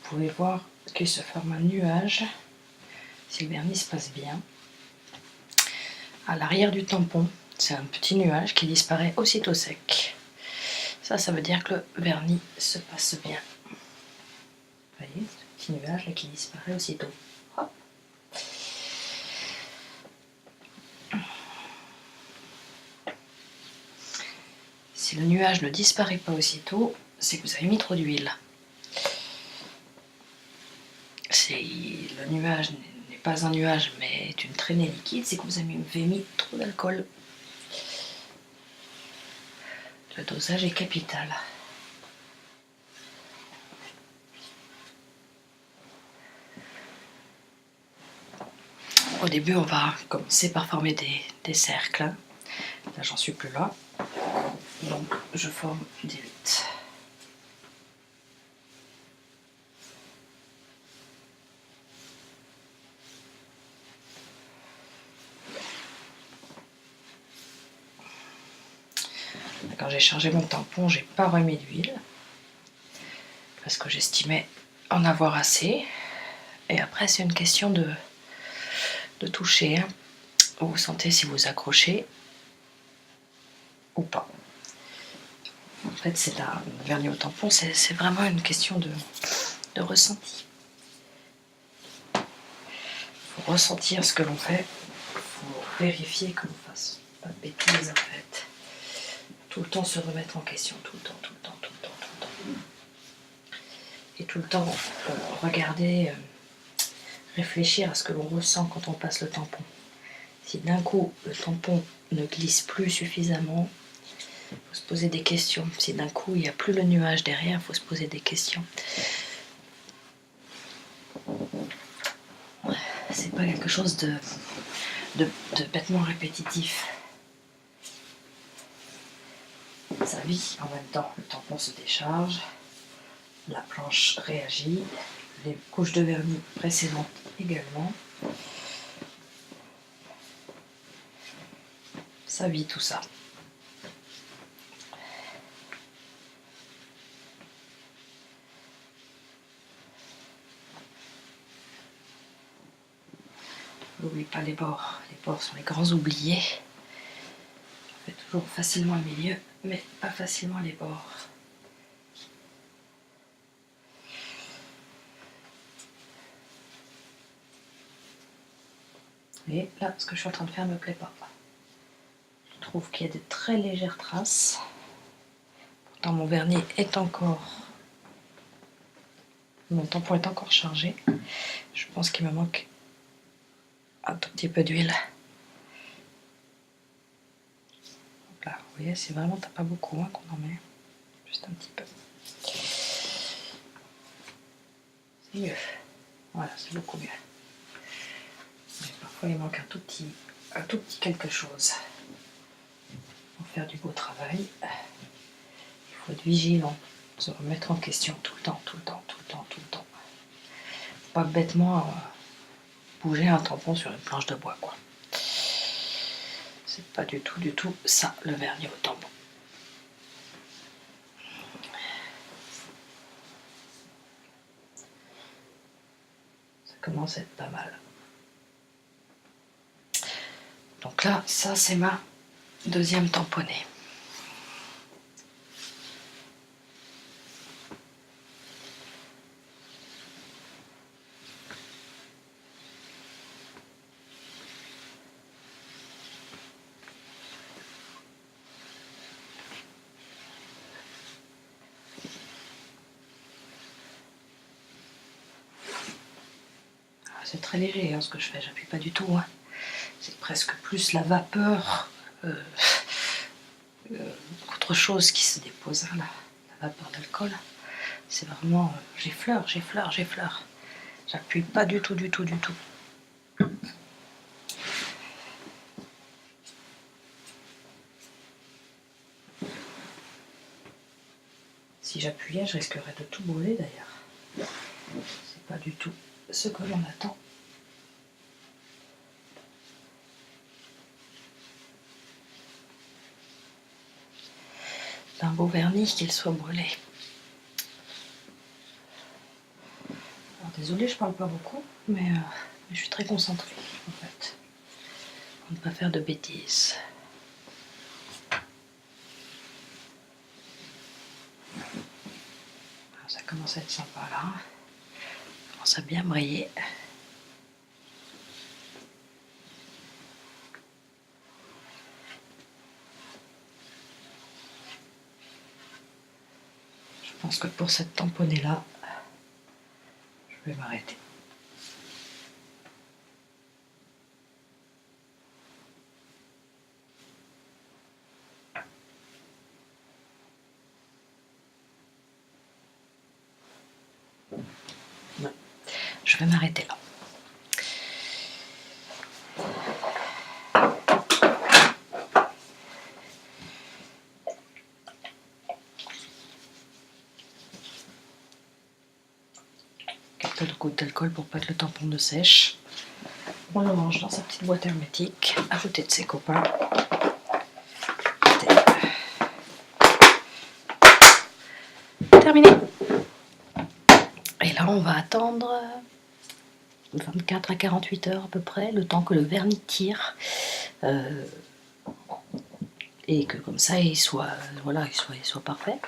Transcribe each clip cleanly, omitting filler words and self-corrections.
pouvez voir qu'il se forme un nuage, si le vernis se passe bien. À l'arrière du tampon, c'est un petit nuage qui disparaît aussitôt sec. Ça veut dire que le vernis se passe bien. Vous voyez, ce petit nuage là qui disparaît aussitôt. Hop. Si le nuage ne disparaît pas aussitôt, c'est que vous avez mis trop d'huile. Le nuage n'est pas un nuage mais est une traînée liquide, c'est que vous avez mis trop d'alcool. Le dosage est capital. Au début, on va commencer par former des cercles. Là, j'en suis plus là. Donc, je forme des 8. Quand j'ai chargé mon tampon, j'ai pas remis d'huile parce que j'estimais en avoir assez. Et après, c'est une question de toucher. Hein. Vous sentez si vous accrochez ou pas. En fait, c'est un vernis au tampon, c'est vraiment une question de ressenti. Il faut ressentir ce que l'on fait, il faut vérifier que l'on fasse pas de bêtises en fait. Tout le temps se remettre en question, tout le temps. Et tout le temps regarder, réfléchir à ce que l'on ressent quand on passe le tampon. Si d'un coup le tampon ne glisse plus suffisamment, il faut se poser des questions. Si d'un coup il n'y a plus le nuage derrière, il faut se poser des questions. C'est pas quelque chose de bêtement répétitif. Ça vit en même temps. Le tampon se décharge, la planche réagit, les couches de vernis précédentes également. Ça vit tout ça. N'oublie pas les bords. Les bords sont les grands oubliés. On fait toujours facilement le milieu, mais pas facilement les bords. Et là, ce que je suis en train de faire ne me plaît pas. Je trouve qu'il y a de très légères traces. Pourtant, mon vernis est encore... Mon tampon est encore chargé. Je pense qu'il me manque un tout petit peu d'huile. Là, vous voyez, c'est vraiment pas beaucoup qu'on en met. Juste un petit peu. C'est mieux. Voilà, c'est beaucoup mieux. Mais parfois, il manque un tout petit quelque chose. Pour faire du beau travail, il faut être vigilant, se remettre en question tout le temps. Faut pas bêtement bouger un tampon sur une planche de bois, quoi. C'est pas du tout ça, le vernis au tampon. Ça commence à être pas mal. Donc là, ça c'est ma deuxième tamponnée. C'est très léger ce que je fais, j'appuie pas du tout. Hein. C'est presque plus la vapeur qu'autre chose qui se dépose, hein, la vapeur d'alcool. C'est vraiment j'effleure. J'appuie pas du tout. Si j'appuyais, je risquerais de tout brûler d'ailleurs. C'est pas du tout ce que l'on attend. D'un beau vernis qu'il soit brûlé. Désolée, je parle pas beaucoup, mais je suis très concentrée en fait, pour ne pas faire de bêtises. Ça commence à être sympa là. Ça commence à bien briller. Je pense que pour cette tamponnée là, je vais m'arrêter. Ouais. Je vais m'arrêter là. Quelques gouttes d'alcool pour pas que le tampon ne sèche. On le range dans sa petite boîte hermétique à côté de ses copains. Terminé. Et là on va attendre 24 à 48 heures à peu près, le temps que le vernis tire. Et que comme ça il soit parfait.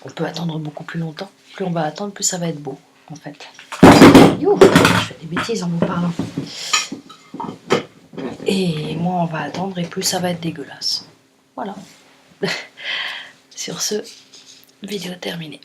On peut attendre beaucoup plus longtemps. Plus on va attendre, plus ça va être beau en fait. Youh, je fais des bêtises en vous parlant. Et moins on va attendre et plus ça va être dégueulasse. Voilà. Sur ce, vidéo terminée.